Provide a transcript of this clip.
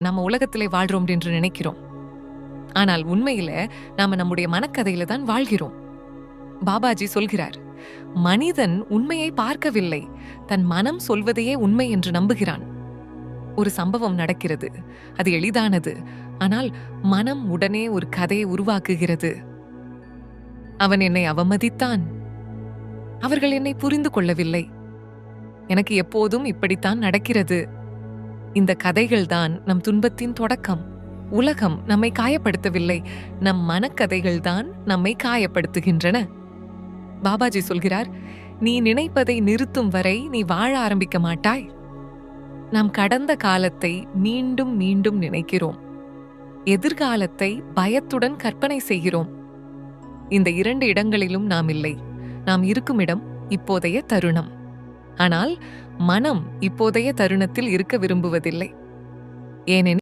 நம்ம உலகத்திலே வாழ்றோம் என்று நினைக்கிறோம். ஆனால் உண்மையில நாம நம்முடைய மனக்கதையில தான் வாழ்கிறோம். பாபாஜி சொல்கிறார், மனிதன் உண்மையை பார்க்கவில்லை, தன் மனம் சொல்வதையே உண்மை என்று நம்புகிறான். ஒரு சம்பவம் நடக்கிறது, அது எளிதானது. ஆனால் மனம் உடனே ஒரு கதையை உருவாக்குகிறது. அவன் என்னை அவமதித்தான், அவர்கள் என்னை புரிந்து கொள்ளவில்லை, எனக்கு எப்போதும் இப்படித்தான் நடக்கிறது. இந்த கதைகள்தான் நம் துன்பத்தின் தொடக்கம். உலகம் நம்மை காயப்படுத்தவில்லை, நம் மனக்கதைகள்தான் நம்மை காயப்படுத்துகின்றன. பாபாஜி சொல்கிறார், நீ நினைப்பதை நிறுத்தும் வரை நீ வாழ ஆரம்பிக்க மாட்டாய். நாம் கடந்த காலத்தை மீண்டும் மீண்டும் நினைக்கிறோம், எதிர்காலத்தை பயத்துடன் கற்பனை செய்கிறோம். இந்த இரண்டு இடங்களிலும் நாம் இல்லை. நாம் இருக்கும் இடம் இப்போதைய தருணம். ஆனால் மனம் இப்போதைய தருணத்தில் இருக்க விரும்புவதில்லை. ஏனெனில்